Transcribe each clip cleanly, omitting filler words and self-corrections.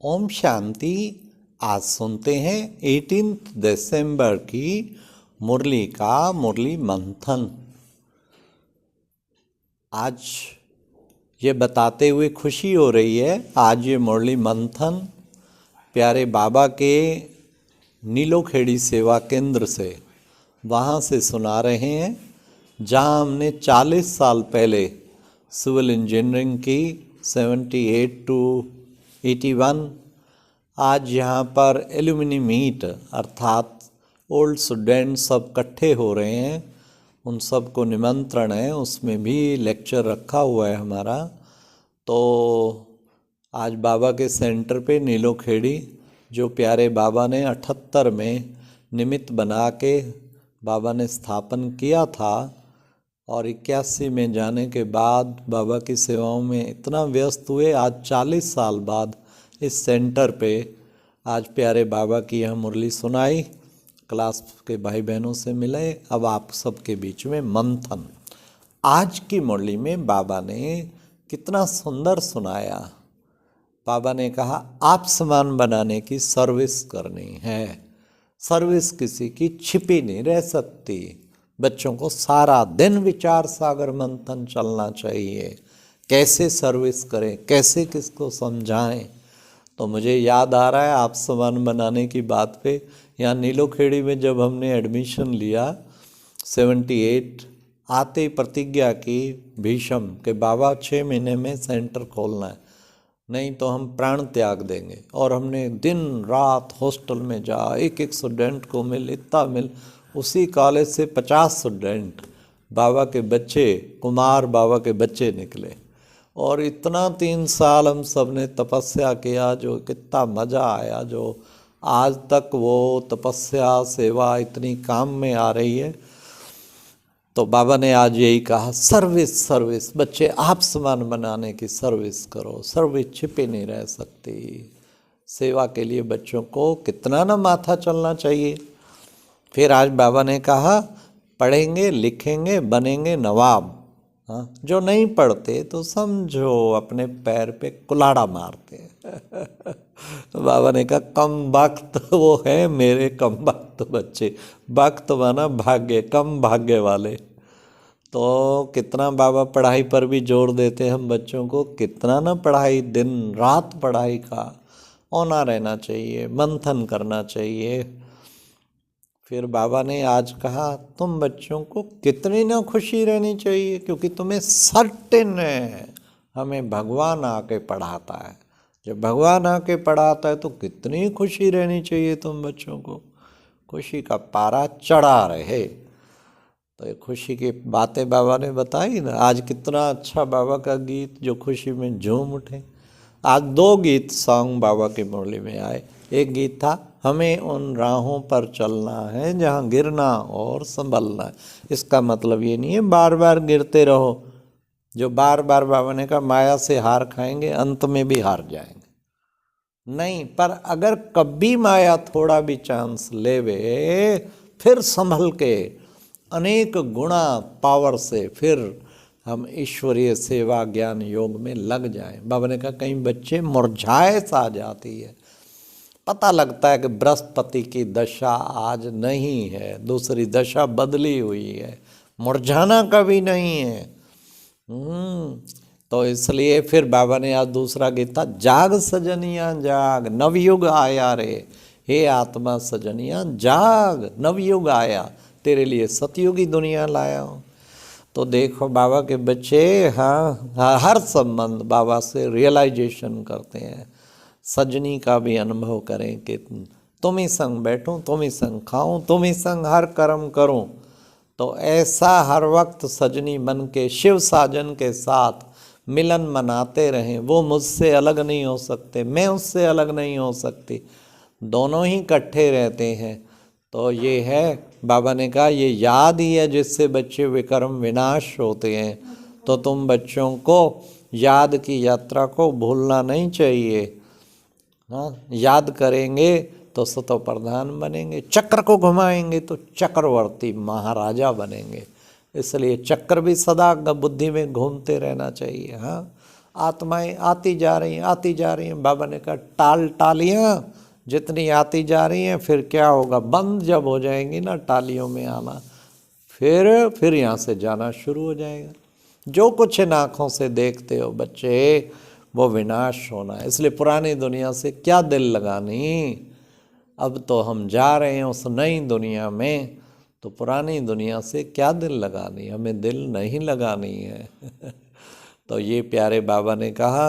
ओम शांति। आज सुनते हैं 18 दिसंबर की मुरली का मुरली मंथन। आज ये बताते हुए खुशी हो रही है, आज ये मुरली मंथन प्यारे बाबा के नीलोखेड़ी सेवा केंद्र से वहाँ से सुना रहे हैं, जहाँ हमने 40 साल पहले सिविल इंजीनियरिंग की 78 टू 81। आज यहाँ पर एलुमिनी मीट अर्थात ओल्ड स्टूडेंट सब इकट्ठे हो रहे हैं, उन सब को निमंत्रण है, उसमें भी लेक्चर रखा हुआ है हमारा। तो आज बाबा के सेंटर पे नीलोखेड़ी जो प्यारे बाबा ने 78 में निमित्त बना के बाबा ने स्थापन किया था और 81 में जाने के बाद बाबा की सेवाओं में इतना व्यस्त हुए, आज 40 साल बाद इस सेंटर पे आज प्यारे बाबा की यह मुरली सुनाई, क्लास के भाई बहनों से मिले। अब आप सबके बीच में मंथन। आज की मुरली में बाबा ने कितना सुंदर सुनाया। बाबा ने कहा आप सामान बनाने की सर्विस करनी है। सर्विस किसी की छिपी नहीं रह सकती। बच्चों को सारा दिन विचार सागर मंथन चलना चाहिए, कैसे सर्विस करें, कैसे किसको समझाएं। तो मुझे याद आ रहा है आप सामान बनाने की बात पे, यहाँ नीलोखेड़ी में जब हमने एडमिशन लिया 78, आते ही प्रतिज्ञा की भीषम कि बाबा 6 महीने में सेंटर खोलना है, नहीं तो हम प्राण त्याग देंगे। और हमने दिन रात हॉस्टल में जा, एक एक स्टूडेंट को मिल, इतना मिल। उसी कॉलेज से 50 स्टूडेंट बाबा के बच्चे, कुमार बाबा के बच्चे निकले। और इतना 3 साल हम सब ने तपस्या किया, जो कितना मज़ा आया, जो आज तक वो तपस्या सेवा इतनी काम में आ रही है। तो बाबा ने आज यही कहा सर्विस सर्विस, बच्चे आप सामान बनाने की सर्विस करो, सर्विस छिपे नहीं रह सकती। सेवा के लिए बच्चों को कितना ना माथा चलना चाहिए। फिर आज बाबा ने कहा पढ़ेंगे लिखेंगे बनेंगे नवाब। हाँ, जो नहीं पढ़ते तो समझो अपने पैर पे कुल्हाड़ा मारते बाबा ने कहा कम वक्त वो है मेरे कम वक्त बच्चे। वक्त माना भाग्य, कम भाग्य वाले। तो कितना बाबा पढ़ाई पर भी जोर देते हैं हम बच्चों को, कितना ना पढ़ाई, दिन रात पढ़ाई का होना रहना चाहिए, मंथन करना चाहिए। फिर बाबा ने आज कहा तुम बच्चों को कितनी ना खुशी रहनी चाहिए, क्योंकि तुम्हें सर्टेन है हमें भगवान आके पढ़ाता है। जब भगवान आके पढ़ाता है तो कितनी खुशी रहनी चाहिए तुम बच्चों को, खुशी का पारा चढ़ा रहे। तो ये खुशी की बातें बाबा ने बताई ना। आज कितना अच्छा बाबा का गीत जो खुशी में झूम उठे। आज 2 गीत सॉन्ग बाबा की मुरली में आए। एक गीत था हमें उन राहों पर चलना है जहाँ गिरना और संभलना है। इसका मतलब ये नहीं है बार बार गिरते रहो, जो बार बार बाबा ने कहा माया से हार खाएंगे अंत में भी हार जाएंगे, नहीं। पर अगर कभी माया थोड़ा भी चांस लेवे, फिर संभल के अनेक गुणा पावर से फिर हम ईश्वरीय सेवा ज्ञान योग में लग जाएं। बाबा ने कहा कहीं बच्चे मुरझाए सा जाती है, पता लगता है कि बृहस्पति की दशा आज नहीं है, दूसरी दशा बदली हुई है, मुरझाना कभी नहीं है। तो इसलिए फिर बाबा ने आज दूसरा गीत था जाग सजनिया जाग नवयुग आया रे, हे आत्मा सजनिया जाग नवयुग आया, तेरे लिए सतयुगी दुनिया लाया हूँ। तो देखो बाबा के बच्चे हाँ हर संबंध बाबा से रियलाइजेशन करते हैं। सजनी का भी अनुभव करें कि तुम ही संग बैठूं, तुम ही संग खाऊं, तुम ही संग हर कर्म करूं। तो ऐसा हर वक्त सजनी बन के शिव साजन के साथ मिलन मनाते रहें। वो मुझसे अलग नहीं हो सकते, मैं उससे अलग नहीं हो सकती, दोनों ही इकट्ठे रहते हैं। तो ये है बाबा ने कहा ये याद ही है जिससे बच्चे विकर्म विनाश होते हैं। तो तुम बच्चों को याद की यात्रा को भूलना नहीं चाहिए। हाँ, याद करेंगे तो सतो प्रधान बनेंगे, चक्र को घुमाएंगे तो चक्रवर्ती महाराजा बनेंगे। इसलिए चक्र भी सदा बुद्धि में घूमते रहना चाहिए। हाँ, आत्माएं आती जा रही हैं, आती जा रही हैं। बाबा ने कहा टालियां जितनी आती जा रही हैं, फिर क्या होगा, बंद जब हो जाएंगी ना टालियों में आना, फिर यहाँ से जाना शुरू हो जाएगा। जो कुछ इन आँखों से देखते हो बच्चे, वो विनाश होना है। इसलिए पुरानी दुनिया से क्या दिल लगानी, अब तो हम जा रहे हैं उस नई दुनिया में, तो पुरानी दुनिया से क्या दिल लगानी, हमें दिल नहीं लगानी है। तो ये प्यारे बाबा ने कहा,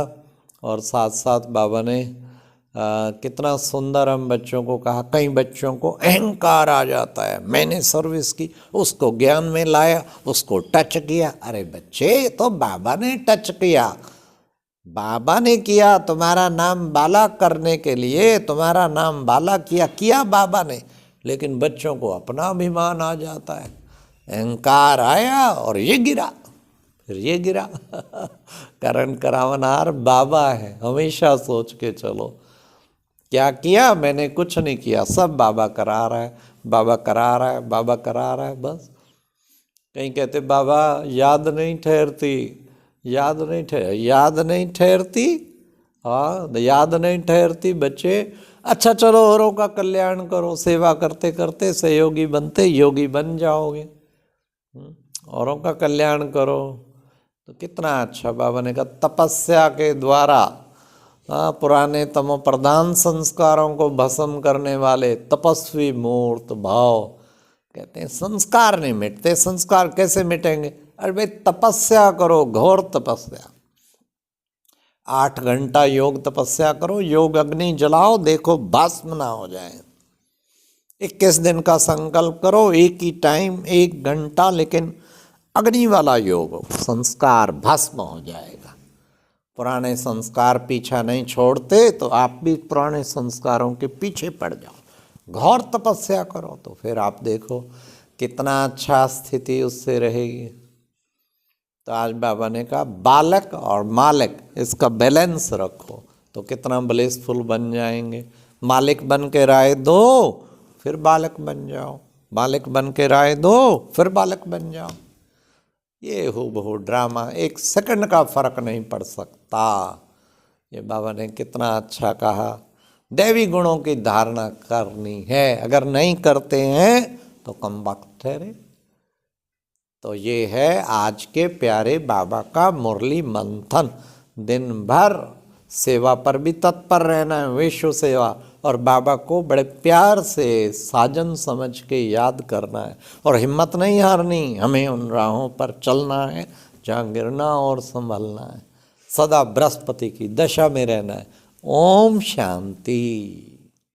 और साथ साथ बाबा ने कितना सुंदर हम बच्चों को कहा। कई बच्चों को अहंकार आ जाता है, मैंने सर्विस की, उसको ज्ञान में लाया, उसको टच किया। अरे बच्चे, तो बाबा ने टच किया, बाबा ने किया, तुम्हारा नाम बाला करने के लिए तुम्हारा नाम बाला किया बाबा ने। लेकिन बच्चों को अपना अभिमान आ जाता है, अहंकार आया और ये गिरा, फिर ये गिरा। करण करावनहार बाबा है, हमेशा सोच के चलो। क्या किया मैंने? कुछ नहीं किया, सब बाबा करा रहा है, बाबा करा रहा है, बाबा करा रहा है, बस। कहीं कहते बाबा याद नहीं ठहरती, याद नहीं ठहरती। हाँ, याद नहीं ठहरती बच्चे। अच्छा चलो, औरों का कल्याण करो, सेवा करते करते सहयोगी बनते योगी बन जाओगे। औरों का कल्याण करो तो कितना अच्छा। बाबा ने कहा तपस्या के द्वारा, पुराने तमो प्रधान संस्कारों को भस्म करने वाले तपस्वी मूर्त भाव। कहते हैं संस्कार नहीं मिटते। संस्कार कैसे मिटेंगे? अरे भाई तपस्या करो, घोर तपस्या। 8 घंटा योग तपस्या करो, योग अग्नि जलाओ, देखो भस्म ना हो जाए। 21 दिन का संकल्प करो, एक ही टाइम 1 घंटा, लेकिन अग्नि वाला योग हो, संस्कार भस्म हो जाएगा। पुराने संस्कार पीछा नहीं छोड़ते, तो आप भी पुराने संस्कारों के पीछे पड़ जाओ। घोर तपस्या करो तो फिर आप देखो कितना अच्छा स्थिति उससे रहेगी। तो आज बाबा ने कहा बालक और मालिक, इसका बैलेंस रखो तो कितना ब्लेसफुल बन जाएंगे। मालिक बन के राय दो, फिर बालक बन जाओ, मालिक बन के राय दो, फिर बालक बन जाओ। ये हूबहू ड्रामा, 1 सेकंड का फर्क नहीं पड़ सकता। ये बाबा ने कितना अच्छा कहा। दैवी गुणों की धारणा करनी है, अगर नहीं करते हैं तो कम वक्त ठहरे। तो ये है आज के प्यारे बाबा का मुरली मंथन। दिन भर सेवा पर भी तत्पर रहना है, विश्व सेवा, और बाबा को बड़े प्यार से साजन समझ के याद करना है, और हिम्मत नहीं हारनी। हमें उन राहों पर चलना है जहाँ गिरना और संभलना है। सदा बृहस्पति की दशा में रहना है। ओम शांति।